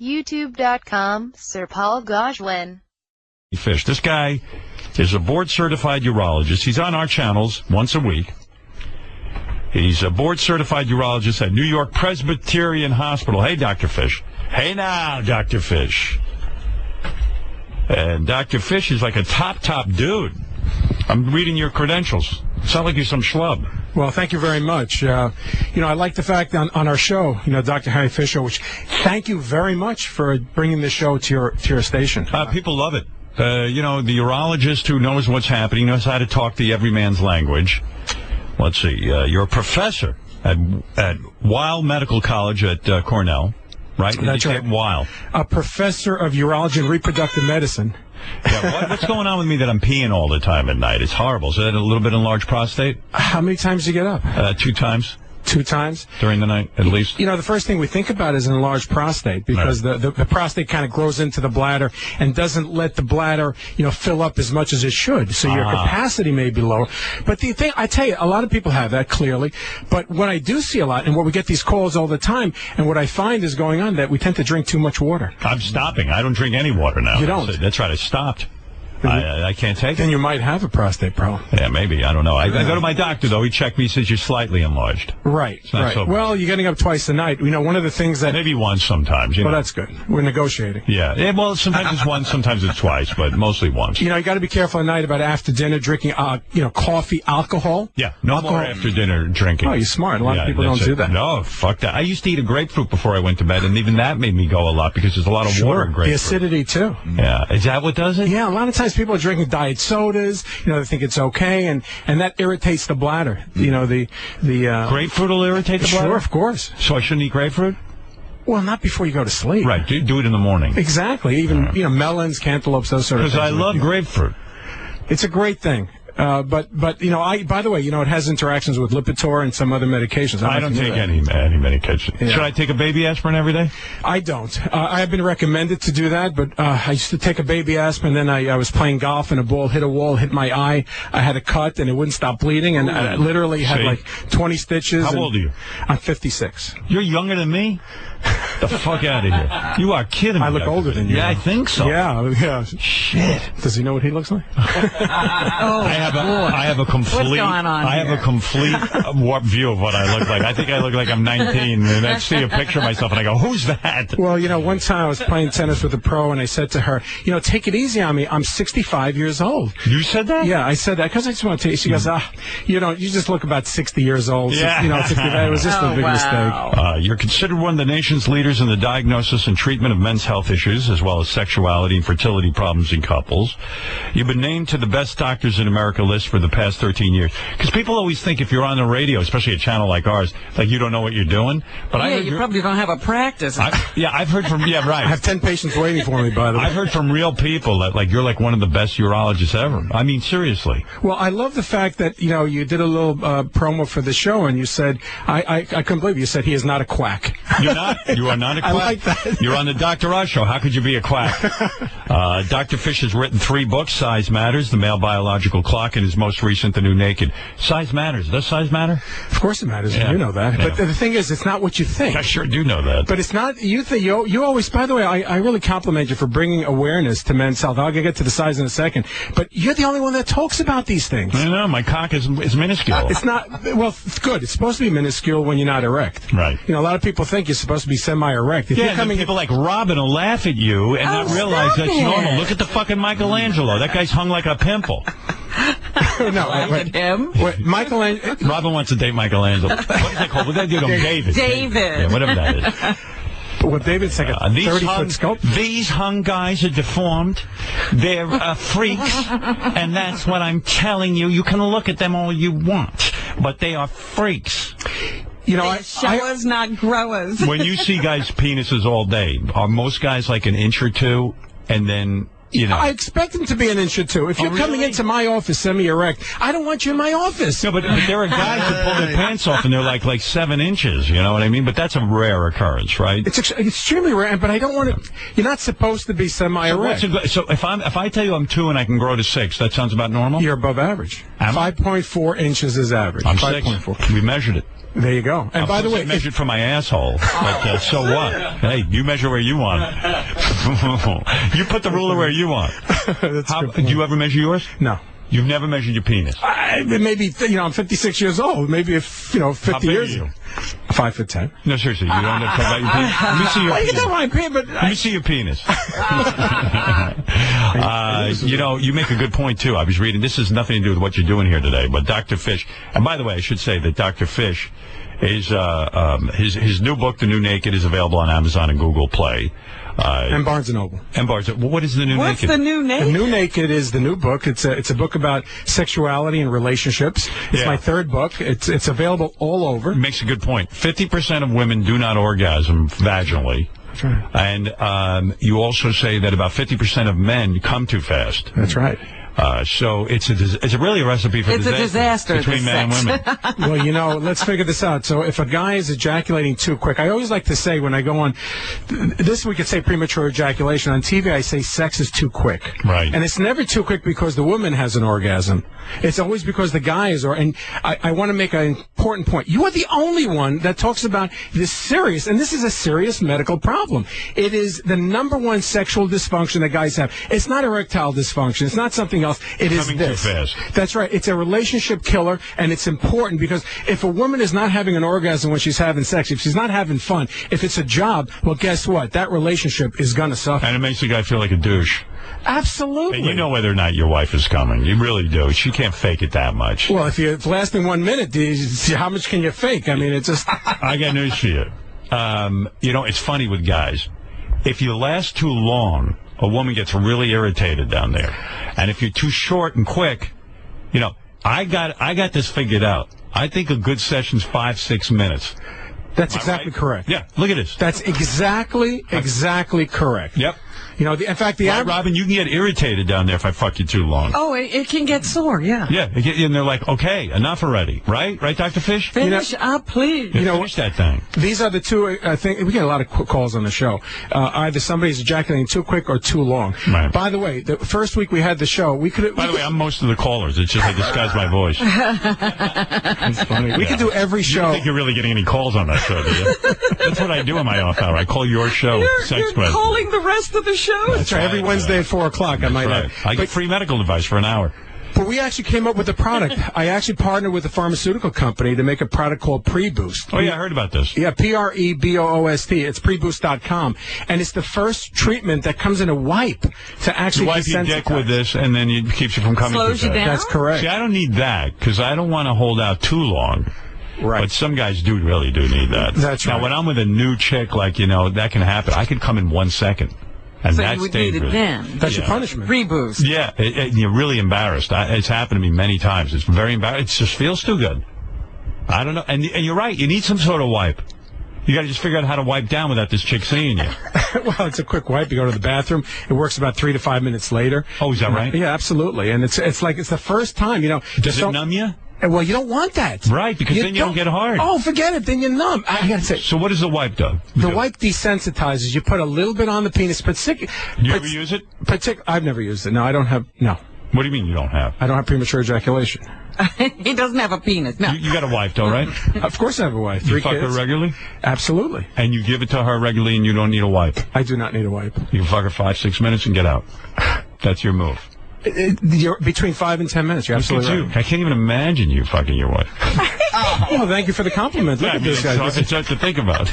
YouTube.com, Sir Paul Goshwin. Fish. This guy is a board-certified urologist. He's on our channels once a week. He's a board-certified urologist at New York Presbyterian Hospital. Hey, Dr. Fish. Hey now, Dr. Fish. And Dr. Fish is like a top dude. I'm reading your credentials. Sound like you're some schlub. Well, thank you very much. I like the fact on our show, Dr. Harry Fisher, which thank you very much for bringing this show to your station. People love it. The urologist who knows what's happening, knows how to talk the everyman's language. Let's see. You're a professor at Weill Medical College at Cornell, right? That's right. Weill. A professor of urology and reproductive medicine. Yeah, what's going on with me that I'm peeing all the time at night? It's horrible. Is that a little bit enlarged prostate? How many times do you get up? 2 times. 2 times? During the night, at least. The first thing we think about is an enlarged prostate, because right. the prostate kind of grows into the bladder and doesn't let the bladder, fill up as much as it should. So your capacity may be lower. But the thing, I tell you, a lot of people have that, clearly. But what I do see a lot, and what we get these calls all the time, and what I find is going on, that we tend to drink too much water. I'm stopping. I don't drink any water now. You don't? That's right. I stopped. I can't take it. Then you might have a prostate problem. Yeah, maybe. I don't know. I go to my doctor, though. He checked me. He says you're slightly enlarged. Right. So well, you're getting up twice a night. One of the things that... Maybe once sometimes. Well, that's good. We're negotiating. Yeah. Well, sometimes it's once, sometimes it's twice, but mostly once. You got to be careful at night about after dinner drinking, coffee, alcohol. Yeah. No more after dinner drinking. Oh, you're smart. A lot of people don't do that. No, fuck that. I used to eat a grapefruit before I went to bed, and even that made me go a lot because there's a lot of water in grapefruit. The acidity, too. Yeah. Is that what does it? Yeah. A lot of times people are drinking diet sodas, they think it's okay, and that irritates the bladder. The grapefruit will irritate the bladder? Sure, of course. So I shouldn't eat grapefruit? Well, not before you go to sleep. Right, do it in the morning. Exactly. Even, melons, cantaloupes, those sort of things. Because I love grapefruit. It's a great thing. But by the way, it has interactions with Lipitor and some other medications. I don't take any medication. Yeah. Should I take a baby aspirin every day? I don't. I have been recommended to do that, but I used to take a baby aspirin, then I was playing golf, and a ball hit a wall, hit my eye. I had a cut, and it wouldn't stop bleeding, and I literally had like 20 stitches. How old are you? I'm 56. You're younger than me? The fuck out of here. You are kidding me. I look older than you. Yeah, I think so. Yeah. Shit. Does he know what he looks like? I have a complete warped view of what I look like. I think I look like I'm 19, and I see a picture of myself, and I go, who's that? Well, one time I was playing tennis with a pro, and I said to her, take it easy on me. I'm 65 years old. You said that? Yeah, I said that, because I just want to tell you. She goes, you just look about 60 years old. Yeah. 65. It was just a big mistake. You're considered one of the nation's leaders in the diagnosis and treatment of men's health issues, as well as sexuality and fertility problems in couples. You've been named to the Best Doctors in America list for the past 13 years. Because people always think if you're on the radio, especially a channel like ours, like you don't know what you're doing. But you probably don't have a practice. I've heard from, right. I have 10 patients waiting for me, by the way. I've heard from real people that you're like one of the best urologists ever. I mean, seriously. Well, I love the fact that, you did a little promo for the show, and you said, I couldn't believe you said he is not a quack. You're not? You are not a quack? I like that. You're on the Dr. Oz show. How could you be a quack? Dr. Fish has written 3 books: Size Matters, The Male Biological Clock, and his most recent, The New Naked. Size matters. Does size matter? Of course it matters. Yeah. You know that. Yeah. But the thing is, it's not what you think. I sure do know that. But it's not, you always, by the way, I really compliment you for bringing awareness to men's health. I'll get to the size in a second. But you're the only one that talks about these things. I know. My cock is minuscule. It's not, well, it's good. It's supposed to be minuscule when you're not erect. Right. A lot of people think you're supposed to be semi-erect. If you're coming people like Robin will laugh at you and not realize that's normal. Look at the fucking Michelangelo. That guy's hung like a pimple. No, at him. Michelangelo. Robin wants to date Michelangelo. What is that called? What did they do to him? David. Yeah, whatever that is. Well, David's like a 30-foot sculpture. These hung guys are deformed. They're freaks, and that's what I'm telling you. You can look at them all you want, but they are freaks. Showers, not growers. When you see guys' penises all day, are most guys like an inch or two, and then You know. I expect them to be an inch or two. If you're coming into my office semi-erect, I don't want you in my office. No, but there are guys who pull their pants off and they're like 7 inches. You know what I mean? But that's a rare occurrence, right? It's extremely rare, but I don't want to. You're not supposed to be semi-erect. So if I tell you I'm 2 and I can grow to 6, that sounds about normal. You're above average. 5.4 inches is average. I'm 5.4. We measured it. There you go. And by the way, measured from my asshole. But, so what? Hey, you measure where you want. You put the ruler where you want. Do you ever measure yours? No. You've never measured your penis? Maybe, I'm 56 years old. Maybe if, 50 years. Are you? 5'10". No, seriously, you don't have to talk about your penis? Let me see your penis. You can talk about my penis, but... Let me see your penis. You make a good point, too. I was reading, this has nothing to do with what you're doing here today, but Dr. Fisch, and by the way, I should say that Dr. Fisch is, his new book, The New Naked, is available on Amazon and Google Play. And Barnes & Noble. What is The New Naked? What's The New Naked? The New Naked is the new book. It's a book about sexuality and relationships. It's my third book. It's available all over. Makes a good point. 50% of women do not orgasm vaginally. That's right. And you also say that about 50% of men come too fast. That's right. So it's really a recipe for disaster between men and women. Well, let's figure this out. So if a guy is ejaculating too quick, I always like to say when I go on, this we could say premature ejaculation. On TV, I say sex is too quick. Right. And it's never too quick because the woman has an orgasm. It's always because the guy is, and I want to make an important point. You are the only one that talks about this serious, and this is a serious medical problem. It is the #1 sexual dysfunction that guys have. It's not erectile dysfunction. It's not something else. It is this. Too fast. That's right. It's a relationship killer, and it's important because if a woman is not having an orgasm when she's having sex, if she's not having fun, if it's a job, well, guess what? That relationship is going to suffer. And it makes the guy feel like a douche. Absolutely. And you know whether or not your wife is coming. You really do. She can't fake it that much. Well, if it's lasting 1 minute, how much can you fake? I mean, it's just... I got news for you. It's funny with guys. If you last too long, a woman gets really irritated down there. And if you're too short and quick, I got this figured out. I think a good session's 5-6 minutes. That's exactly correct. Yeah, look at this. That's exactly correct. Yep. In fact, Robin, you can get irritated down there if I fuck you too long. Oh, it can get sore, yeah. Yeah, and they're like, okay, enough already, right? Right, Dr. Fisch? Finish up, please. Finish that thing. These are the two, I think, we get a lot of calls on the show. Either somebody's ejaculating too quick or too long. Right. By the way, the first week we had the show, By the way, I'm most of the callers. It's just I disguise my voice. That's funny. We could do every show. You don't think you're really getting any calls on that show, do you? That's what I do in my off hour. I call your show Sex You're calling the rest of the show? That's right. Every Wednesday at 4 o'clock, I might add. I get free medical advice for an hour. But we actually came up with a product. I actually partnered with a pharmaceutical company to make a product called Pre-Boost. Oh, yeah, I heard about this. Yeah, Preboost. It's preboost.com. And it's the first treatment that comes in a wipe to actually wipe your dick with this, and then it keeps you from coming Slows too you fast. down? That's correct. See, I don't need that, because I don't want to hold out too long. Right. But some guys really do need that. That's right. Now, when I'm with a new chick, that can happen. I could come in 1 second. And So that's you would dangerous. need it then. That's your punishment. Reboost. Yeah, you're really embarrassed. It's happened to me many times. It's very embarrassing. It just feels too good. I don't know. And you're right. You need some sort of wipe. You got to just figure out how to wipe down without this chick seeing you. Well, it's a quick wipe. You go to the bathroom. It works about 3 to 5 minutes later. Oh, is that right? Yeah, absolutely. And it's like it's the first time. Does it numb you? Well, you don't want that. Right, because then you don't get hard. Oh, forget it. Then you're numb. I got to say. So what does the wipe do? The wipe desensitizes. You put a little bit on the penis. You ever use it? I've never used it. No, I don't have. No. What do you mean you don't have? I don't have premature ejaculation. He doesn't have a penis. No. You got a wife, though, right? Of course I have a wife. 3 You fuck kids. her regularly? Absolutely. And you give it to her regularly and you don't need a wipe? I do not need a wipe. You can fuck her 5-6 minutes and get out. That's your move. You're between 5 and 10 minutes. You're absolutely right. I can't even imagine you fucking your wife. Well, thank you for the compliment. Look at this guy. It's hard to think about.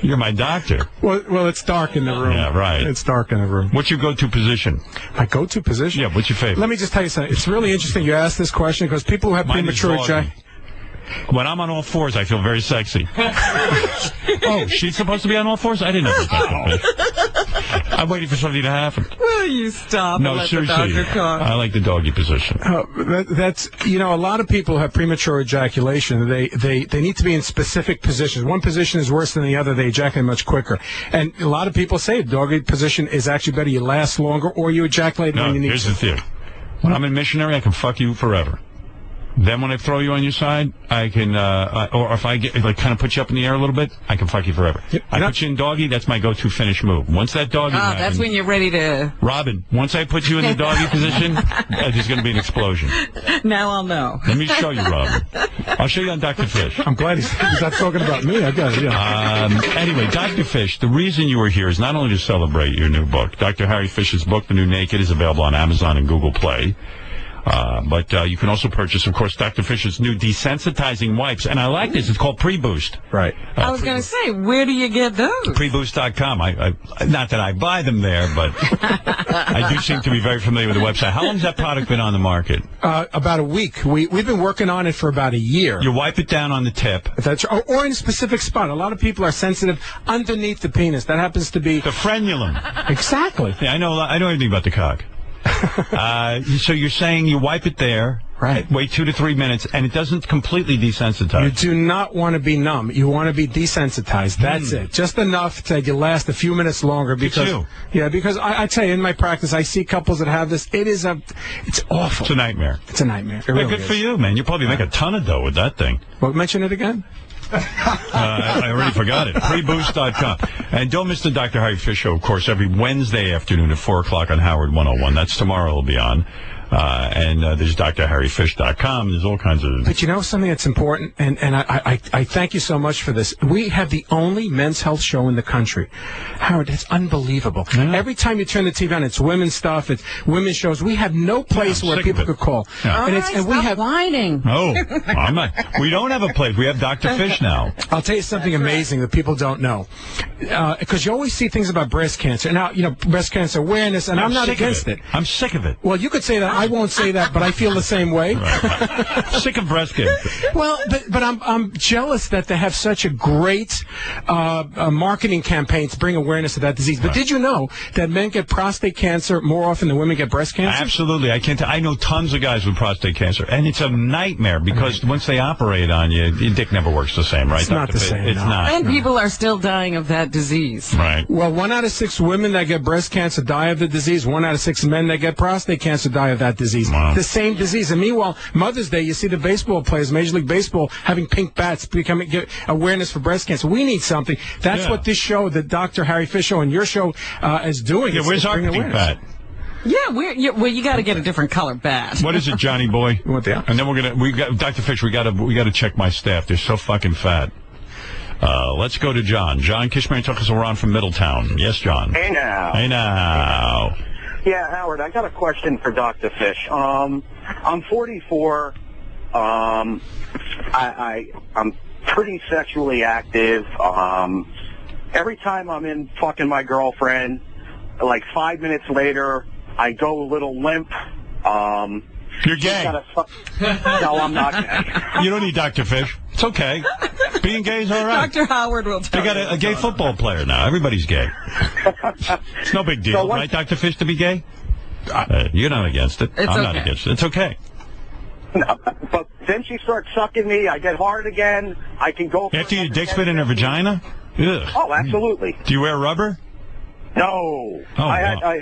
You're my doctor. Well, it's dark in the room. Yeah, right. It's dark in the room. What's your go-to position? My go-to position? Yeah, what's your favorite? Let me just tell you something. It's really interesting you asked this question because people who have premature ejaculation. When I'm on all fours, I feel very sexy. Oh, she's supposed to be on all fours? I didn't know that. I'm waiting for something to happen. Will you stop and No, let seriously. the doctor come? I like the doggy position. That's a lot of people have premature ejaculation. They need to be in specific positions. One position is worse than the other. They ejaculate much quicker. And a lot of people say doggy position is actually better. You last longer, or you ejaculate when you need Here's to. the thing. When I'm in missionary, I can fuck you forever. Then when I throw you on your side, I can, or if I get kind of put you up in the air a little bit, I can fuck you forever. I put you in doggy, that's my go-to finish move. Once that doggy happens, That's when you're ready to... Robin, once I put you in the doggy position, there's going to be an explosion. Now I'll know. Let me show you, Robin. I'll show you on Dr. Fish. I'm glad he's not talking about me. I got it, yeah. Anyway, Dr. Fish, the reason you were here is not only to celebrate your new book. Dr. Harry Fish's book, The New Naked, is available on Amazon and Google Play. But you can also purchase, of course, Dr. Fish's new desensitizing wipes. And I like this. It's called Pre-Boost. Right. I was going to say, where do you get those? Preboost.com. Not that I buy them there, but I do seem to be very familiar with the website. How long has that product been on the market? About a week. We've been working on it for about a year. You wipe it down on the tip. That's or in a specific spot. A lot of people are sensitive underneath the penis. That happens to be the frenulum. Exactly. Yeah, I know everything about the cock. So you're saying you wipe it there, right? Wait 2 to 3 minutes, and it doesn't completely desensitize. You do not want to be numb. You want to be desensitized. That's it. Just enough to you last a few minutes longer. Because because I tell you, in my practice, I see couples that have this. It's awful. It's a nightmare. It's a nightmare. It really good is. For you, man. You probably make a ton of dough with that thing. Well, mention it again. I already forgot it. Preboost.com. And don't miss the Dr. Harry Fish Show, of course, every Wednesday afternoon at 4 o'clock on Howard 101. That's tomorrow it'll be on. And there's drharryfish.com. There's all kinds of... But you know something that's important, and I thank you so much for this. We have the only men's health show in the country. Howard, it's unbelievable. Yeah. Every time you turn the TV on, it's women's stuff, it's women's shows. We have no place where people could call. Yeah. And we have whining. Oh, I'm not. We don't have a place. We have Dr. Fish now. I'll tell you something amazing that people don't know. Because you always see things about breast cancer. Now, breast cancer awareness, and I'm not against it. I'm sick of it. Well, you could say that. I won't say that, but I feel the same way. Right. Sick of breast cancer. Well, but I'm jealous that they have such a great marketing campaign to bring awareness to that disease. But did you know that men get prostate cancer more often than women get breast cancer? Absolutely. I know tons of guys with prostate cancer, and it's a nightmare because once they operate on you, your dick never works the same, right? It's not the same. It's not. And people are still dying of that disease. Right. Well, 1 out of 6 women that get breast cancer die of the disease. 1 out of 6 men that get prostate cancer die of that disease. Wow. The same disease. And meanwhile, Mother's Day, you see the baseball players, Major League Baseball, having pink bats, get awareness for breast cancer. We need something. That's what this show, the Dr. Harry Fish Show, and your show is doing. Yeah, where's our pink bat? Yeah, well, you got to get a different color bat. What is it, Johnny boy? What the? And then we got Dr. Fish. We got to check my staff. They're so fucking fat. Let's go to John. John Kishmer took us around from Middletown. Yes, John. Hey now. Hey now. Yeah, Howard, I got a question for Dr. Fish. I'm 44. I'm pretty sexually active. Every time I'm in fucking my girlfriend, like 5 minutes later, I go a little limp. You're gay. No, I'm not gay. You don't need Dr. Fish. It's okay. Being gay is all right. Dr. Howard will tell you. They got a gay football player now. Everybody's gay. It's no big deal, right, Dr. Fish, to be gay? You're not against it. I'm not against it. It's okay. No, but then she starts sucking me. I get hard again. I can go... After your dick's been in her vagina? Ugh. Oh, absolutely. Do you wear rubber? No. Oh, I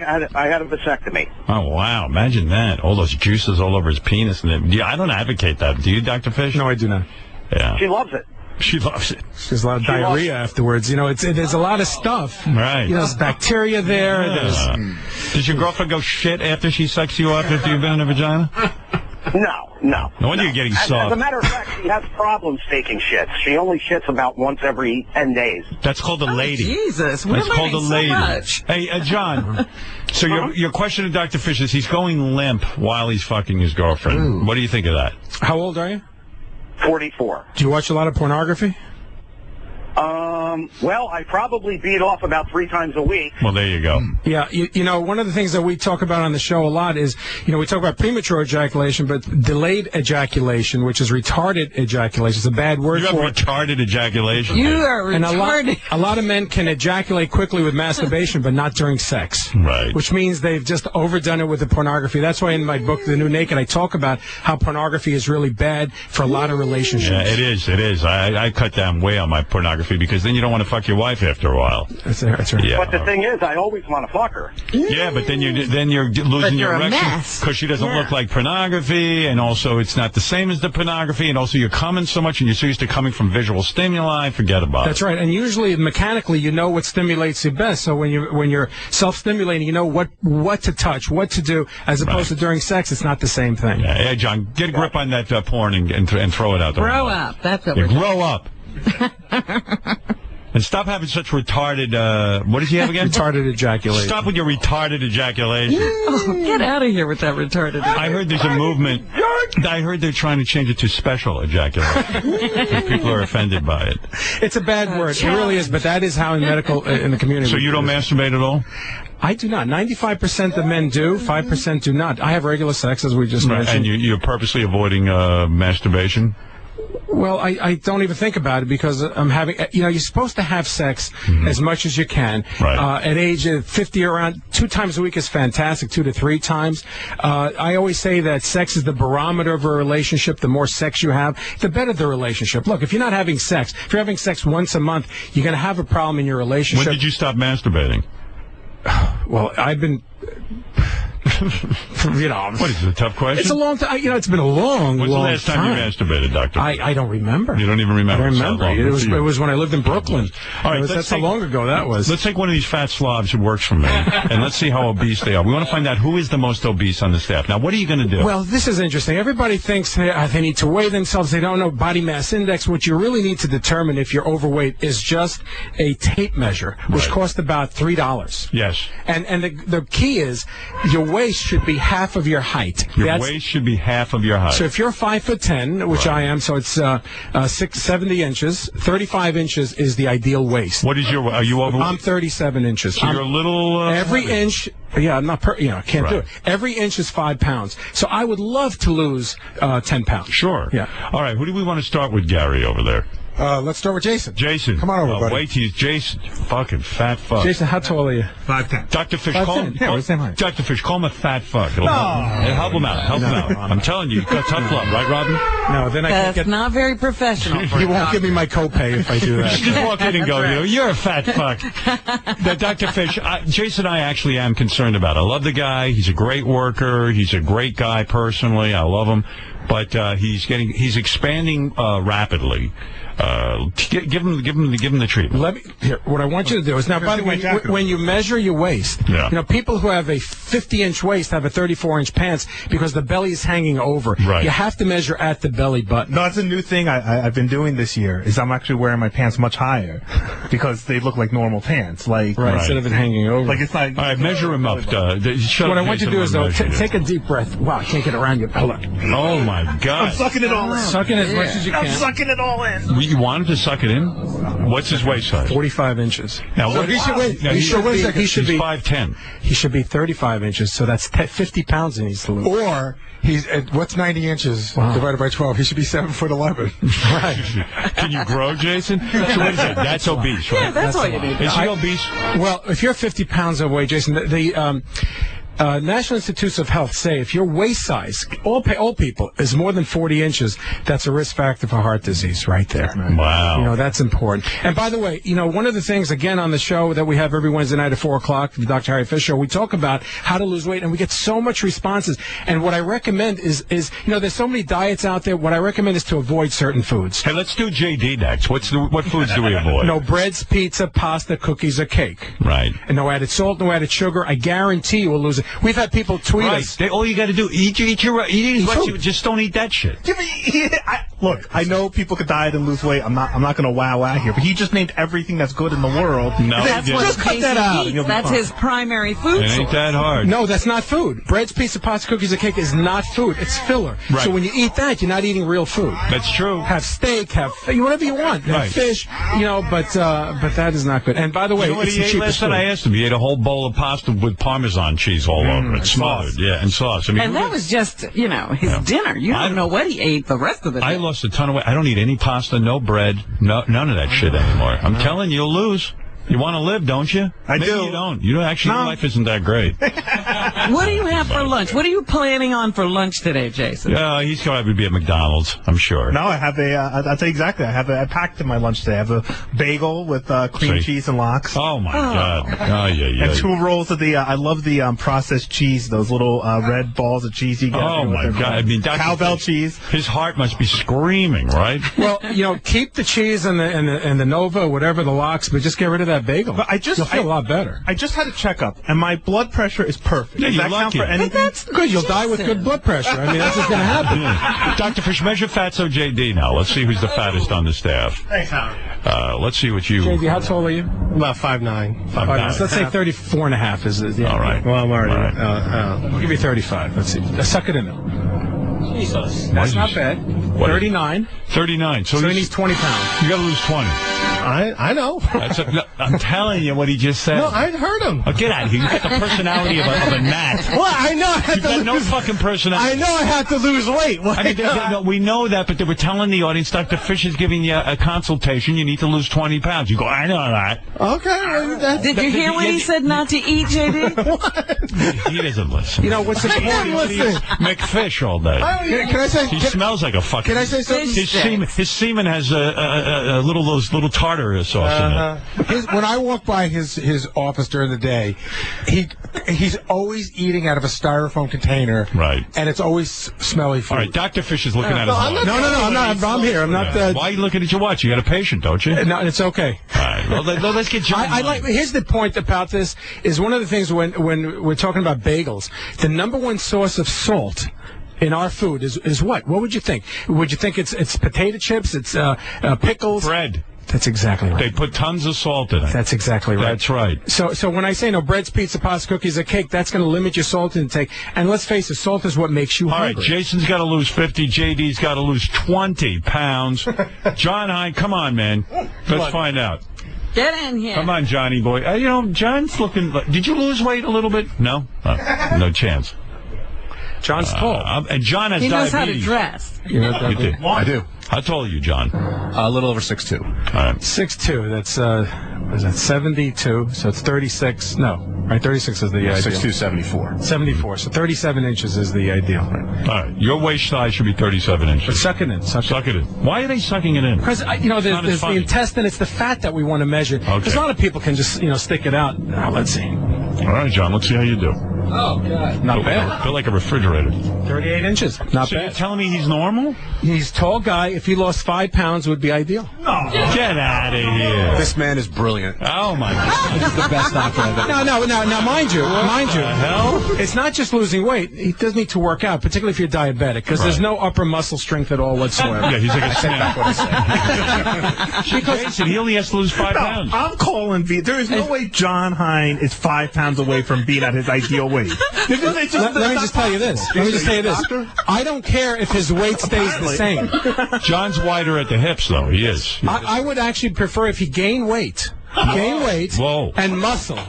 had a vasectomy. Oh, wow. Imagine that. All those juices all over his penis. And I don't advocate that. Do you, Dr. Fish? No, I do not. Yeah. She loves it. She loves it. There's a lot of diarrhea afterwards. There's a lot of stuff. Right. There's bacteria there. Yeah. Does your girlfriend go shit after she sucks you off after you've been in her vagina? No. No wonder you're getting soft. As a matter of fact, she has problems taking shits. She only shits about once every 10 days. That's called a lady. Jesus, we're That's called a lady. So much. Hey, John, so your question to Dr. Fish is he's going limp while he's fucking his girlfriend. Ooh. What do you think of that? How old are you? 44. Do you watch a lot of pornography? Well, I probably beat off about 3 times a week. Well, there you go. Yeah, you know, one of the things that we talk about on the show a lot is, you know, we talk about premature ejaculation, but delayed ejaculation, which is retarded ejaculation. It's a bad word You have for it. retarded ejaculation. You are And retarded. a lot of men can ejaculate quickly with masturbation, but not during sex. Right. Which means they've just overdone it with the pornography. That's why in my book, The New Naked, I talk about how pornography is really bad for a lot of relationships. Yeah, it is. It is. I cut down way on my pornography because then you don't want to fuck your wife after a while. That's right. Yeah. But the thing is, I always want to fuck her. Yeah, but then you're losing your you're a erection mess. because she doesn't look like pornography, and also it's not the same as the pornography, and also you're coming so much, and you're so used to coming from visual stimuli. Forget about That's it. right. And usually, mechanically, you know what stimulates you best. So when you're self-stimulating, you know what to touch, what to do, as opposed to during sex. It's not the same thing. Yeah, hey, John, get a grip on that porn and throw it out the Grow window. up. That's what Yeah, we're doing. grow up. And stop having such retarded, what does he have again? Retarded ejaculation. Stop with your retarded ejaculation. Oh, get out of here with that retarded. I heard there's a movement. I heard they're trying to change it to special ejaculation. People are offended by it. It's a bad word. It really is, but that is how in the community. So you don't masturbate at all? I do not. 95% of men do. 5% do not. I have regular sex, as we just mentioned. And you're purposely avoiding masturbation? Well, I don't even think about it because I'm having, you know, you're supposed to have sex as much as you can. Right. At age 50, around 2 times a week is fantastic, 2 to 3 times. I always say that sex is the barometer of a relationship. The more sex you have, the better the relationship. Look, if you're not having sex, if you're having sex once a month, you're going to have a problem in your relationship. When did you stop masturbating? Well, I've been... you know, What is it, a tough question? it's a long time. You know, it's been a long, When's the long last time you masturbated, Doctor? I don't remember. You don't even remember? I don't It's that remember. long. It Good was for you. it was when I lived in Brooklyn. All right, That's how long ago that was. Let's take one of these fat slobs who works for me, and let's see how obese they are. We want to find out who is the most obese on the staff. Now, what are you going to do? Well, this is interesting. Everybody thinks they need to weigh themselves. They don't know body mass index. What you really need to determine if you're overweight is just a tape measure, which Right. costs about $3. Yes. And the key is your waist should be half of your height. Your waist should be half of your height. So if you're 5'10", which I am, so it's 70 inches. 35 inches is the ideal waist. What is your? Are you over? I'm 37 inches. So you're a little. Every heavy. inch, yeah, I'm not, I can't do Right. it. Every inch is 5 pounds. So I would love to lose 10 pounds. Sure. Yeah. All right. Who do we want to start with, Gary, over there? Let's start with Jason. Jason. Come on over, buddy. Wait till Jason. Fucking fat fuck. Jason, how tall are you? 5'10". Dr. Fish, 5'10". call him. Yeah, we're the same height. Dr. Fish, call him a fat fuck. It'll help him out. Help him out. I'm telling you, you got tough love, right, Robin? No, then I can't That's get. not very professional. You won't give me my copay if I do You that. should just walk in and go, That's right. you're a fat fuck. Dr. Fish, Jason I actually am concerned about. I love the guy. He's a great worker. He's a great guy personally. I love him. But he's expanding rapidly. Give him the treatment. What I want you to do is now. By the way, when you measure your waist, Yeah. you know people who have a 50-inch waist have a 34-inch pants because the belly is hanging over. Right. You have to measure at the belly button. No, that's a new thing I've been doing this year. Is I'm actually wearing my pants much higher because they look like normal pants. Like Right, instead of it hanging over. Like it's not. All right, measure him up. What I want you to do is, though, take a deep breath. Wow, I can't get around you. Hold on. Oh, my God. I'm sucking it all in. Suck in as much as you I'm can. sucking it all in. You want him to suck it in? What's his waist size? 45 inches. Now, what he should wait. Now, He should wait a be- second. he should He's be 5'10". He should be 35 inches, so that's 50 pounds he needs to lose. Or he's what's 90 inches divided by 12? He should be 7'11". Right. Can you grow, Jason? So what is it? That's obese, right? Yeah, that's all you need. Is he obese? Well, if you're 50 pounds overweight, Jason, the National Institutes of Health say if your waist size, all people, is more than 40 inches, that's a risk factor for heart disease right there. Wow. You know, that's important. And by the way, you know, one of the things, again, on the show that we have every Wednesday night at 4 o'clock, the Dr. Harry Fisch Show, we talk about how to lose weight, and we get so much responses. And what I recommend is you know, there's so many diets out there. What I recommend is to avoid certain foods. Hey, let's do JD next. What foods do we avoid? No breads, pizza, pasta, cookies, or cake. Right. And no added salt, no added sugar. I guarantee you will lose it. We've had people tweet Right. us. All you got to do, eat what food. you just don't eat that shit. Give me. look, I know people could diet and lose weight. I'm not going to wow out here, but he just named everything that's good in the world. No, That's what Just cut Jason that out. and eats. you'll be That's fine. his primary food It ain't source. that hard. No, that's not food. Breads, pizza, pasta, cookies, and cake is not food. It's filler. Right. So when you eat that, you're not eating real food. That's true. Have steak, have whatever you want. Have Right. fish, but that is not good. And by the way, You know what it's he the ate cheapest last night? I food. asked him. He ate a whole bowl of pasta with Parmesan cheese all over it. Smothered, yeah, and sauce. I mean, And that was just, his dinner. You don't know what he ate the rest of the day. I lost a ton of weight. I don't eat any pasta, no bread, none of that shit anymore. I'm telling you, you'll lose. You want to live, don't you? Maybe do. you don't. You don't actually. Your life isn't that great. What do you have for lunch? What are you planning on for lunch today, Jason? He's going to be at McDonald's, I'm sure. No, I have I'll tell you exactly. I packed in my lunch today. I have a bagel with cream See? cheese and lox. Oh my God! Oh yeah. And 2 rolls of the, I love the processed cheese, those little red balls of cheese you get. Oh my God! I mean, Dr. cowbell Fisch, cheese. His heart must be screaming, right? Well, keep the cheese and the Nova, whatever the lox, but just get rid of that bagel. But You'll feel a lot better. I just had a checkup, and my blood pressure is perfect. Yeah, Does you're that count lucky. for But anything? That's good. You'll die with good blood pressure. I mean, that's what's going to happen. Yeah. Dr. Fisch, measure Fatso JD now. Let's see who's the fattest on the staff. Thanks, Howard. Let's see what you. JD, how tall are you? About 5'9". 5'9". So let's say 34 and a half is yeah. All right. Well, I'm already. All right. We'll give you 35. Let's see. Suck it in now. Jesus. That's is not this- bad. What? 39. 39. So he needs 20 pounds. You got to lose 20. I know. No, I'm telling you what he just said. No, I heard him. Oh, get out of here. You got the personality of a gnat. Well, I know. I You've got no fucking personality. I know I have to lose weight. I mean, we know that, but they were telling the audience, Dr. Fisch is giving you a consultation. You need to lose 20 pounds. You go, I know that. Okay. Well, Did you hear what he said not to eat, JD? He doesn't listen. What's the point? Listen. McFish all day. Can I say? He smells like a fucking. Can I say something? His semen has a little tartar sauce in it. When I walk by his office during the day, he's always eating out of a styrofoam container. Right. And it's always smelly food. All right, Dr. Fisch is looking at his watch. No, I'm not. I'm here. I'm not. Why are you looking at your watch? You got a patient, don't you? No, it's okay. All right. Well, let's get John. I like. Here's the point about this: is one of the things when we're talking about bagels, the number one source of salt in our food is what? What would you think? Would you think it's potato chips? It's pickles? bread. That's exactly right. They put tons of salt in it. That's exactly right. That's right. So when I say breads, pizza, pasta, cookies, a cake, that's going to limit your salt intake. And let's face it, salt is what makes you All hungry. right, Jason's got to lose 50. JD's got to lose 20 pounds. John Hine, come on, man. Let's find out. Get in here. Come on, Johnny boy. John's looking. Did you lose weight a little bit? No? No chance. John's tall. And John has He knows how to diabetes. dress. You know, You did. I do. How tall are you, John? A little over 6'2". All right. 6'2". That's what is that 72? So it's 36. No, right? 36 is the ideal. 6'2", 74. 74. So 37 inches is the ideal. All right. Your waist size should be 37 But inches. suck it in. Suck it in. Why are they sucking it in? Because not as there's the funny. intestine. It's the fat that we want to measure. Because Okay. a lot of people can just stick it out. Now, let's see. All right, John. Let's see how you do. Oh God, not bad. Feel like a refrigerator. 38 inches. Not So you're bad. telling me he's normal? He's a tall guy. If he lost 5 pounds, would be ideal. Get out of here. This man is brilliant. Oh, my God. He's the best doctor I've ever. Now, mind you, the hell? it's not just losing weight. He does need to work out, particularly if you're diabetic, because there's no upper muscle strength at all whatsoever. Yeah, he's like a snake. Jason, he only has to lose 5 pounds. I'm calling there is no way John Hine is 5 pounds away from being at his ideal weight. Let me just tell you this. I don't care if his weight stays the same. John's wider at the hips, though. He is. I would actually prefer if he gained weight. Whoa. And muscle.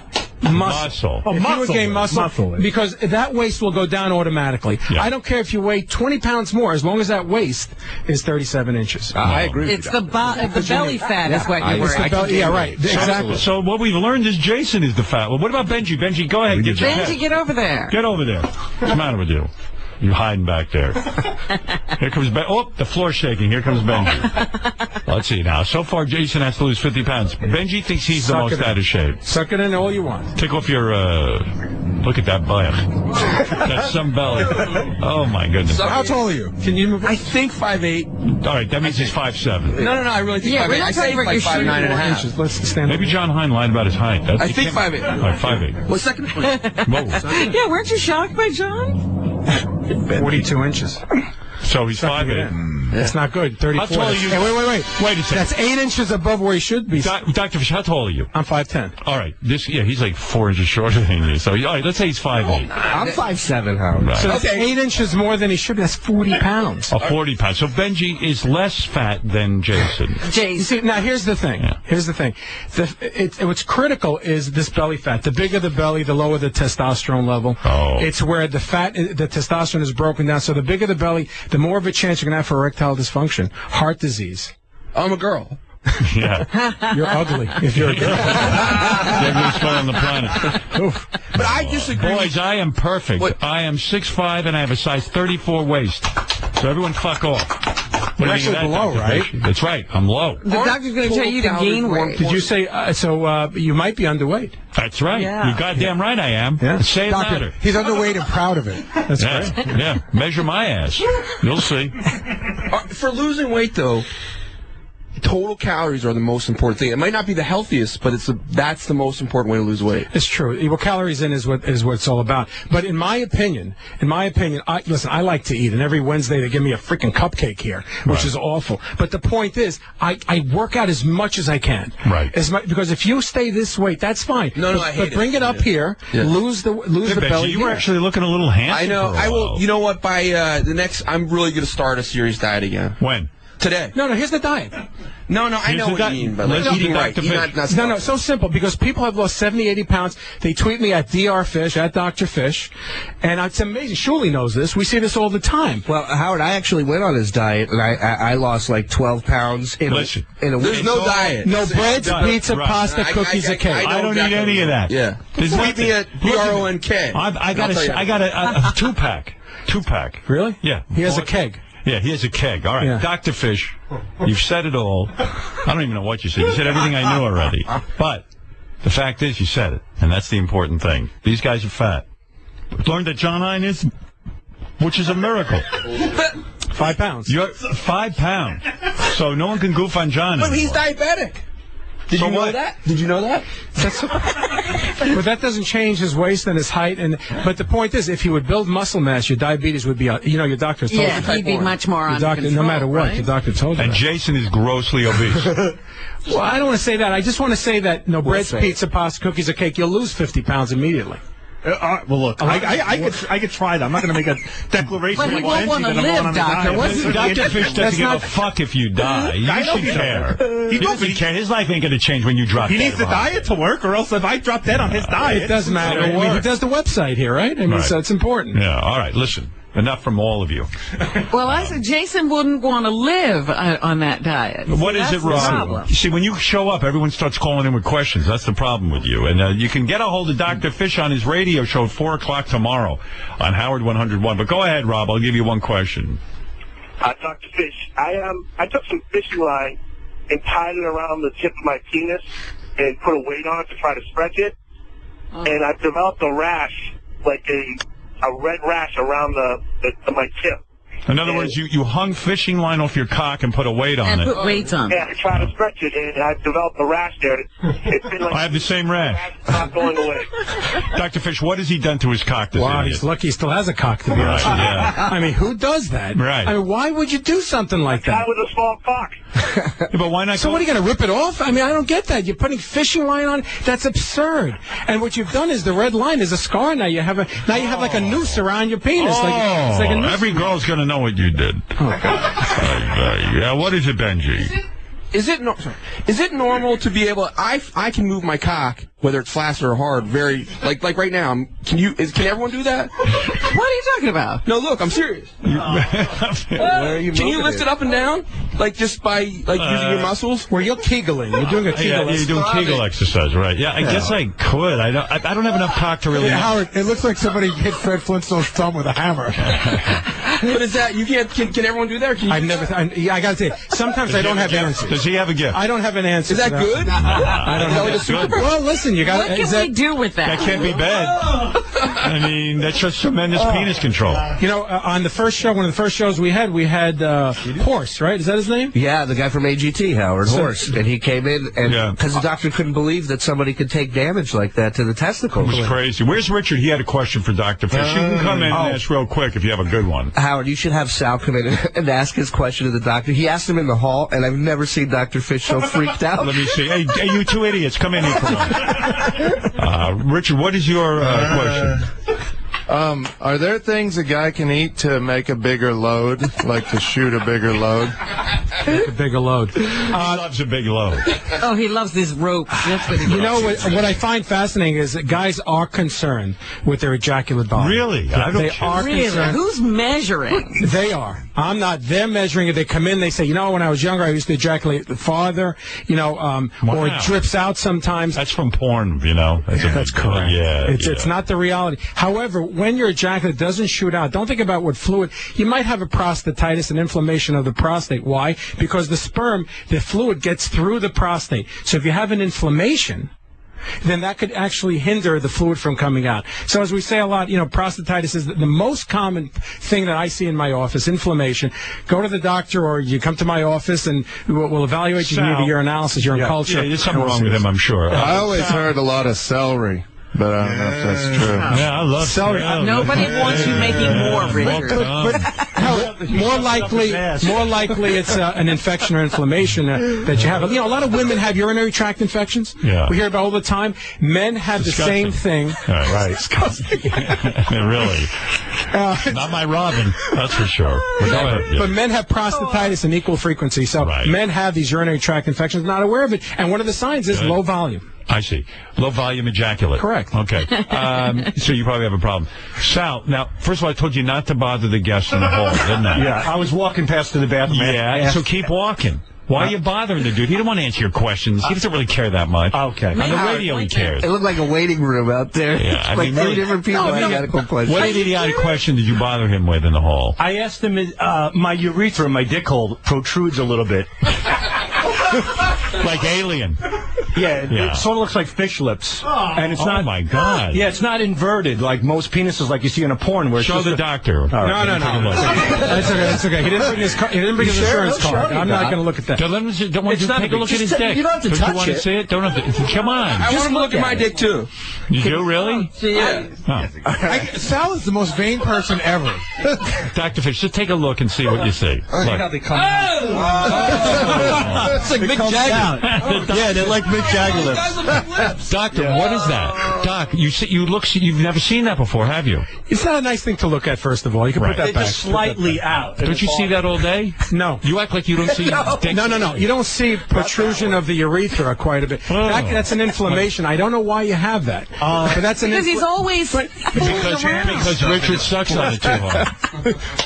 Muscle. If you would gain Muscle. because that waist will go down automatically. Yeah. I don't care if you weigh 20 pounds more, as long as that waist is 37 inches. I agree with It's you. the belly fat is what you're worried about. Yeah, right. Exactly. So what we've learned is Jason is the fat one. What about Benji? Benji, go ahead. Get your Benji, head. get over there. Get over there. What's the matter with you? You hiding back there. Here comes Ben. Oh, the floor's shaking. Here comes Benji. Let's see now. So far, Jason has to lose 50 pounds. Benji thinks he's the most out of shape. Suck it in all you want. Take off your, look at that butt. That's some belly. Oh, my goodness. So how tall are you? Can you move? I think 5'8". All right, that means he's 5'7". No, I really think Yeah, 5'8". we're not I say talking about like your 5'9" and a half. Inches. Let's stand Maybe John Hine lied about his height. I think 5'8". All right, 5'8". Well, second. Whoa. Yeah, weren't you shocked by John? 42 inches. So he's Suck it 5'8". It's not good. 34. How tall are you? Hey, wait. Wait a second. That's 8 inches above where he should be. Dr. Fish, how tall are you? I'm 5'10". All right. He's like 4 inches shorter than you. So, all right, let's say he's 5'8". I'm 5'7", Howard. Right. So that's 8 inches more than he should be. That's 40 pounds. 40 pounds. So Benji is less fat than Jason. You see, now here's the thing. Yeah. Here's the thing. What's critical is this belly fat. The bigger the belly, the lower the testosterone level. Oh. It's where the testosterone is broken down. So the bigger the belly, the more of a chance you're going to have for erectile dysfunction, heart disease. I'm a girl. Yeah. You're ugly if you're a girl. The ugliest man on the planet. Oof. But I disagree. Boys, I am perfect. What? I am 6'5", and I have a size 34 waist. So everyone fuck off. What You're do you think actually of that, below, Dr. right? Fish? That's right. I'm low. The doctor's going to tell you to gain weight. Did you say, you might be underweight? That's right. Yeah. You goddamn right I am. Yeah. Say it Doctor, louder. he's underweight and proud of it. That's Yeah, great. yeah. Measure my ass. You'll see. For losing weight, though, total calories are the most important thing. It might not be the healthiest, but that's the most important way to lose weight. It's true. What calories in is what it's all about. But in my opinion, I like to eat, and every Wednesday they give me a freaking cupcake here, which is awful. But the point is, I work out as much as I can. Right. Because if you stay this weight, that's fine. No, I hate But bring it up here, Yeah. lose the Benji, belly. you were here. actually looking a little handsome. I know. for a I will. while. You know what? By the next, I'm really going to start a serious diet again. When? Today. No, here's the diet. No, I Here's know the what diet. you mean, but like Listen to eating right. Dr. Eat Fish. No, so simple, because people have lost 70, 80 pounds. They tweet me at Dr. Fish, at Dr. Fish, and it's amazing. Shuli knows this. We see this all the time. Well, Howard, I actually went on his diet, and I lost like 12 pounds in Listen. a week. There's no diet. No breads, Done. pizza, Right. pasta, cookies, and cake. I don't need any of that. Yeah. There's Tweet me at BRONK. I got a 2-pack. 2-pack. Really? Yeah. He has a keg. Yeah, he has a keg. All right. Yeah. Dr. Fish, you've said it all. I don't even know what you said. You said everything I knew already. But the fact is, you said it, and that's the important thing. These guys are fat. Learned that John Hein is, which is a miracle. 5 pounds. You're 5 pounds. So no one can goof on John But he's anymore. diabetic. Did So you know what? that? Did you know that? But that doesn't change his waist and his height. But the point is, if he would build muscle mass, your diabetes would be, your doctor's told Yeah, you. he'd be much more Your under doctor, control, no matter what, right? the doctor told you And that. Jason is grossly obese. Well, I don't want to say that. I just want to say that no bread, say it. pizza, pasta, cookies, or cake, you'll lose 50 pounds immediately. Well, look, I could try that. I'm not going to make a declaration But he like won't Benji wanna that I'm live, going on a doctor. diet. What's he- Dr. Fish doesn't That's give a not- fuck if you die. You I know should he care. doesn't. He doesn't care. His life ain't going to change when you drop He dead needs the of a heart. diet to work, or else if I drop dead on his diet, It doesn't matter. It'll I mean, he work. does the website here, right? I mean, Right. so it's important. Yeah, all right, listen. Enough from all of you. Well, I said Jason wouldn't want to live on that diet. What is That's it the wrong? problem. You see, when you show up, everyone starts calling in with questions. That's the problem with you. And you can get a hold of Dr. Fish on his radio show at 4 o'clock tomorrow on Howard 101. But go ahead, Rob. I'll give you one question. Dr. Fish, I took some fishing line and tied it around the tip of my penis and put a weight on it to try to stretch it. And I developed a rash, like a red rash around my tip. In other words, you hung fishing line off your cock and put a weight on And it. put weights on. Yeah, I tried to stretch it, and I developed a rash there. It's been like I have the same rash. It's not going away. Dr. Fish, what has he done to his cock this Wow, idiot? he's lucky he still has a cock, to be honest Right, with you. yeah. I mean, who does that? Right. I mean, why would you do something like Guy that? with a small cock. Yeah, but why not So go- what, are you going to rip it off? I mean, I don't get that. You're putting fishing line on? That's absurd. And what you've done is the red line is a scar now. You have like a noose around your penis. It's like a noose. Every girl's going to know what you did. Yeah, what is it, Benji? Is it normal to be able? I can move my cock, whether it's flaccid or hard, very like right now. Can everyone do that? What are you talking about? No, look, I'm serious. Where are you Can you moving lift it up and down, like just by using your muscles? Where you're kegeling. You're doing a Yeah, kegel. you're doing Kegel exercise, right? Yeah, I guess I could. I don't have enough cock to really. Yeah, Howard, it looks like somebody hit Fred Flintstone's thumb with a hammer. But is that you can't? Can everyone do that? Or can you I've never. I got to say, sometimes I don't have answers. Does he have a gift? I don't have an answer. Is that to good? I don't Is that have like a an answer. superpower? Well, listen, listen, you got. What can we do with that? That can't be bad. I mean, that's just tremendous penis control. You know, on the first show, one of the first shows we had Horse, right? Is that his name? Yeah, the guy from AGT, Howard Horse, and he came in and because the doctor couldn't believe that somebody could take damage like that to the testicles. It was crazy. Where's Richard? He had a question for Dr. Fish. You can come in and ask real quick if you have a good one. Howard, you should have Sal come in and ask his question to the doctor. He asked him in the hall, and I've never seen Dr. Fish so freaked out. Let me see. Hey, you two idiots, come in here for one. Richard, what is your question? Are there things a guy can eat to make a bigger load, like to shoot a bigger load? Make a bigger load. He loves a big load. Oh, he loves these ropes. That's what he loves. You know what I find fascinating is that guys are concerned with their ejaculate volume. Really? They are concerned. Who's measuring? They are. I'm not. They're measuring it. They come in. They say, you know, when I was younger, I used to ejaculate farther. You know, or it drips out sometimes. That's from porn. You know. That's correct. Yeah. It's not the reality. However, when your ejaculate doesn't shoot out, don't think about what fluid. You might have a prostatitis, an inflammation of the prostate. Why? Because the sperm, the fluid gets through the prostate. So if you have an inflammation, then that could actually hinder the fluid from coming out. So as we say a lot, you know, prostatitis is the most common thing that I see in my office, inflammation. Go to the doctor or you come to my office and we'll evaluate you, give you your analysis, your culture. Yeah, there's something wrong with him, I'm sure. I always heard a lot of celery. But I don't know if that's true. Yeah, I love celery. Nobody wants you making more, Richard. But more likely it's an infection or inflammation that you have. You know, a lot of women have urinary tract infections. Yeah. We hear about all the time. Men have the same thing. Right. Disgusting. Really. Not my Robin, that's for sure. But men have prostatitis in equal frequency. So men have these urinary tract infections, not aware of it. And one of the signs is low volume. I see. Low volume ejaculate. Correct. Okay. So you probably have a problem. Sal, now, first of all, I told you not to bother the guests in the hall, didn't I? Yeah, I was walking past to the bathroom. Yeah, so keep walking. Why are you bothering the dude? He don't want to answer your questions. He doesn't really care that much. Okay. On the radio, he cares. It looked like a waiting room out there. Yeah, I like mean, three different people had medical questions. What idiotic question did you bother him with in the hall? I asked him, my urethra, my dick hole, protrudes a little bit. Like Alien. Yeah, it sort of looks like fish lips. And it's not. Oh, my God. Yeah, it's not inverted like most penises like you see in a porn. Where Show the doctor. No. That's okay. He didn't bring his insurance card. I'm not going to look at that. Don't want to take a look at his dick. You don't have to touch it. You want to see it? Don't have to. Come on. I want him to look at my dick, too. You do, really? Sal is the most vain person ever. Dr. Fish, just take a look and see what you see. How they come out. It's like Mick Jagger. Yeah, they're like Mick Jagger lips. Doctor, what is that? Doc, you've never seen that before, have you? It's not a nice thing to look at, first of all. You can put that They're back. just slightly out. Don't you see that all day? No. You act like you don't see dicks. No. You don't see protrusion of the urethra quite a bit. That's an inflammation. I don't know why you have that. But that's because he's always because Richard sucks on it too hard.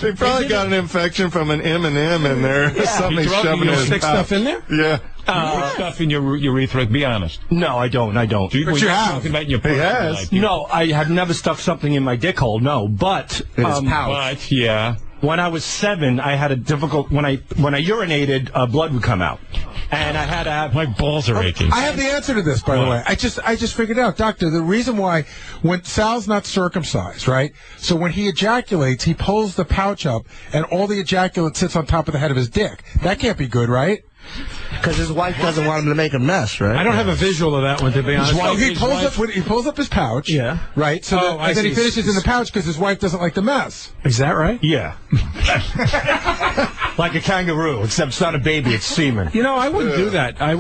They probably got an infection from an M&M in there. Something he's shoving in his stick stuff in there? Yeah. You put stuff in your urethra, be honest. No, I don't. But you have. No, I have never stuffed something in my dick hole, no. But, But, yeah. When I was 7, I had a difficult, when I urinated, blood would come out. And I had to have... My balls are aching. I have the answer to this, by the way. I just figured out, Doctor, the reason why, when Sal's not circumcised, right? So when he ejaculates, he pulls the pouch up, and all the ejaculate sits on top of the head of his dick. That can't be good, right? Because his wife doesn't want him to make a mess, right? I don't have a visual of that one, to be honest. He pulls up his pouch. Yeah. Right? So and then he finishes in the pouch because his wife doesn't like the mess. Is that right? Yeah. Like a kangaroo, except it's not a baby, it's semen. You know, I wouldn't do that. No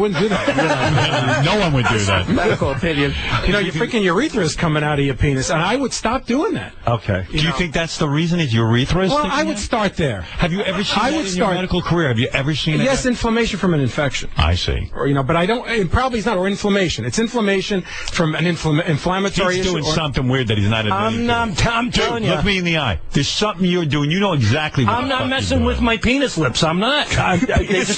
one would do that. Medical opinion. You know, your freaking urethra is coming out of your penis, and I would stop doing that. Okay. Do you think that's the reason his urethra is Well, sticking I would out? start there. Have you ever seen that in your medical career? Have you ever seen it? Yes, inflammation from an infection. I see. Or, you know, but I don't, it probably is not, or inflammation. It's inflammation from an inflammatory He's issue. doing something weird that he's not admitting I'm telling you. Look me in the eye. There's something you're doing. You know exactly what I'm the not fuck messing you're with doing. my penis. penis lips. I'm not.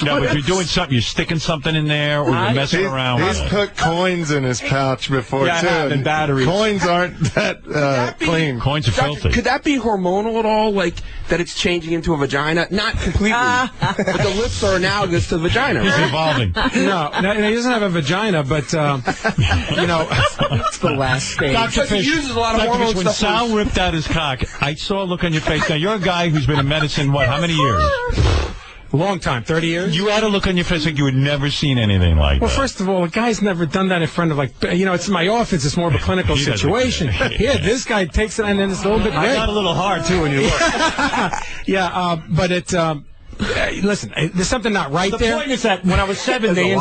No, but you're doing something. You're sticking something in there, or you're messing around with He's it. put coins in his pouch before, Yeah, I too. have, and batteries. Coins aren't that clean. Coins are filthy. Could that be hormonal at all? Like that it's changing into a vagina? Not completely, but the lips are analogous to the vagina. He's Right? evolving. No, he doesn't have a vagina, but It's the last stage. Dr. Because he Fish, uses a lot of Dr. hormone Fish, when stuff. Sal ripped out his cock, I saw a look on your face. Now, you're a guy who's been in medicine, how many years? long time, 30 years. You had a look on your face like you had never seen anything like Well, that. first of all, a guy's never done that in front of, it's in my office. It's more of a clinical situation. Yeah, this guy takes it, and then it's a little bit I got a little hard, too, when you look. Yeah, but it's... listen, there's something not right The there. point is that when I was 7, they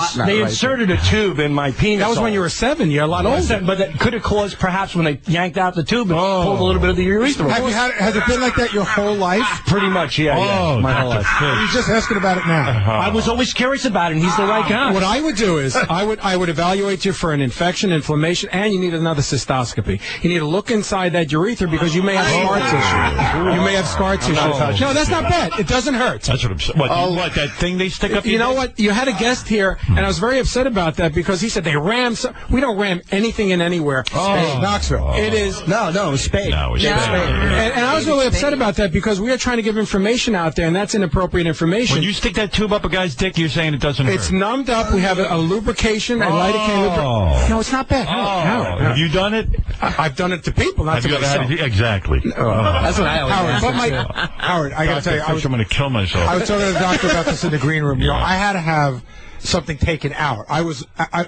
inserted a two in my penis. That was when you were 7. You're a lot older. But that could have caused, perhaps, when they yanked out the tube and pulled a little bit of the urethra. Has it been like that your whole life? Pretty much, yeah. My whole life. He's just asking about it now. I was always curious about it, and he's the right guy. What I would do is I would evaluate you for an infection, inflammation, and you need another cystoscopy. You need to look inside that urethra because you may have scar tissue. You may have scar tissue. No, that's not bad. It doesn't hurt. That's what I'm saying. What, that thing they stick up? You know what? You had a guest here, and I was very upset about that because he said they ram. We don't ram anything in anywhere. Spade. Knoxville. It is. No, Spade. No, it's Spade. And I was really upset about that because we are trying to give information out there, and that's inappropriate information. When you stick that tube up a guy's dick, you're saying it doesn't hurt. It's numbed up. We have a lubrication, a lidocaine lubrication. No, it's not bad. Howard. Have you done it? I've done it to people, not Have to you ever myself. had it? Exactly. That's what I always Howard, I got to tell you, I'm going to kill myself. I was talking to the doctor about this in the green room. I had to have something taken out.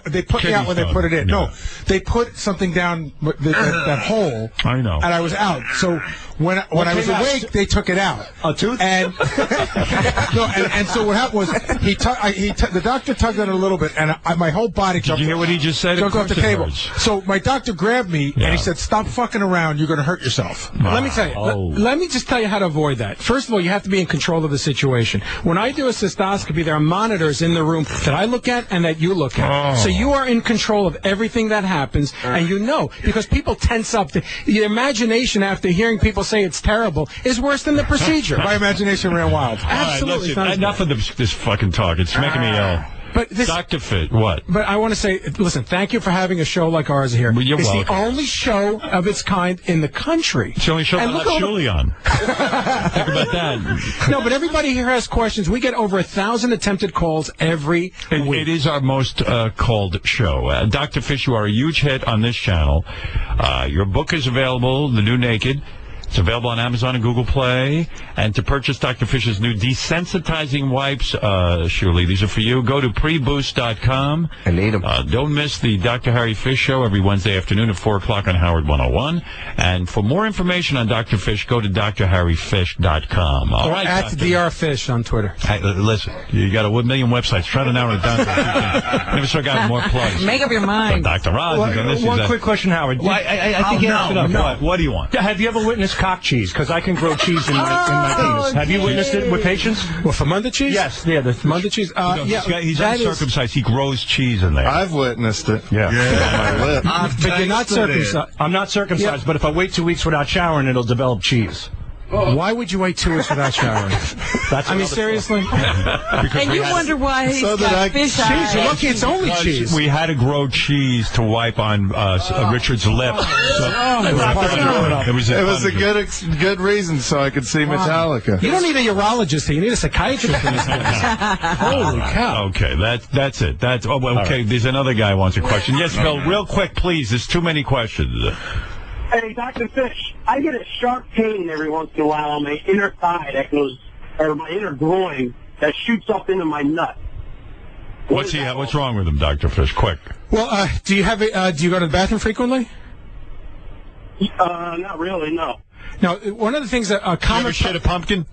They put me out when they put it in. No, they put something down that hole. I know. And I was out. So when I was awake, they took it out. A tooth? And and so what happened was the doctor tugged on it a little bit, and my whole body jumped. Did you hear what he just said? Jumped off the table. So my doctor grabbed me and he said, "Stop fucking around. You're going to hurt yourself." Let me tell you. Let me just tell you how to avoid that. First of all, you have to be in control of the situation. When I do a cystoscopy, there are monitors in the room that I look at and that you look at. So you are in control of everything that happens, and you know, because people tense up. The imagination after hearing people say it's terrible is worse than the procedure. My imagination ran wild. Absolutely. All right, listen, enough of this fucking talk. It's making me ill. But this, Dr. Fish, what? But I want to say, listen, thank you for having a show like ours here. Well, you're it's welcome. the only show of its kind in the country. It's the only show without Shuli on. Think about that. No, but everybody here has questions. We get over 1,000 attempted calls every week. It is our most called show. Dr. Fish, you are a huge hit on this channel. Your book is available, The New Naked. It's available on Amazon and Google Play. And to purchase Dr. Fish's new desensitizing wipes, Shuli, these are for you. Go to preboost.com. I need them. Don't miss the Dr. Harry Fish Show every Wednesday afternoon at 4 o'clock on Howard 101. And for more information on Dr. Fish, go to drharryfish.com. All right, At Dr. Fish on Twitter. Hey, listen, you got a million websites. Try to narrow it down. Never saw a guy with more plugs. Make up your mind. Dr. Roz is on this. One quick question, Howard. Well, I think you answered up. What do you want? Have you ever witnessed cock cheese? Because I can grow cheese in my penis. Have you witnessed it with patients? Well, for Munda cheese? Yes. Yeah, the Munda cheese? He's uncircumcised. He grows cheese in there. I've witnessed it. Yeah. On my lip. But you're not circumcised. I'm not circumcised, but if I wait 2 weeks without showering, it'll develop cheese. Why would you wait 2 weeks without showering? Seriously? And you wonder why he's got fish eyes. Cheese, you're lucky it's only cheese. We had to grow cheese to wipe on Richard's lip. It was a good reason so I could see Metallica. You don't need a urologist here. You need a psychiatrist in this place. Holy cow. Okay, that's it. Okay, there's another guy who wants a question. Yes, Bill, real quick, please. There's too many questions. Hey, Dr. Fish, I get a sharp pain every once in a while on my inner thigh that goes, or my inner groin that shoots up into my nut. What's wrong with him, Dr. Fish? Quick. Well, do you go to the bathroom frequently? Not really, no. Now, one of the things that You ever shit a pumpkin?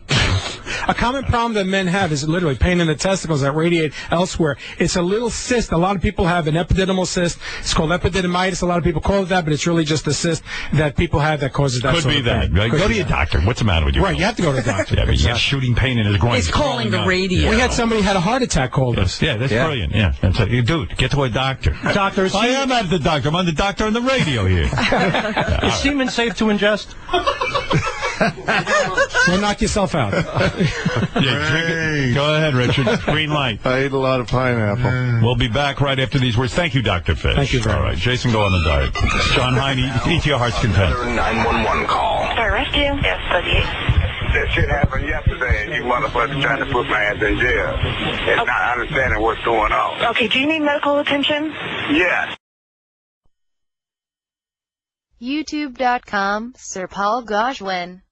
A common problem that men have is literally pain in the testicles that radiate elsewhere. It's a little cyst. A lot of people have an epididymal cyst. It's called epididymitis. A lot of people call it that, but it's really just a cyst that people have that causes that Could be that. Right? Go to your doctor. What's the matter with you? Right, you have to go to the doctor. Yeah, but you have shooting pain in his groin. It's calling the radio. We had somebody had a heart attack called us. Yeah, that's brilliant. Yeah, that's it. Dude, get to a doctor. Doctor, I am at the doctor. I'm on the doctor on the radio here. Is semen safe to ingest? Well, knock yourself out. Yeah, drink it. Go ahead, Richard. Green light. I ate a lot of pineapple. We'll be back right after these words. Thank you, Dr. Fish. Thank you very much. All right, Jason, go on the diet. John Hine, eat to your heart's content. 911 call. Fire rescue? Yes, 38. That shit happened yesterday, and you motherfuckers trying to put my ass in jail. And not understanding what's going on. Okay, do you need medical attention? Yes. YouTube.com, Sir Paul Gajwin.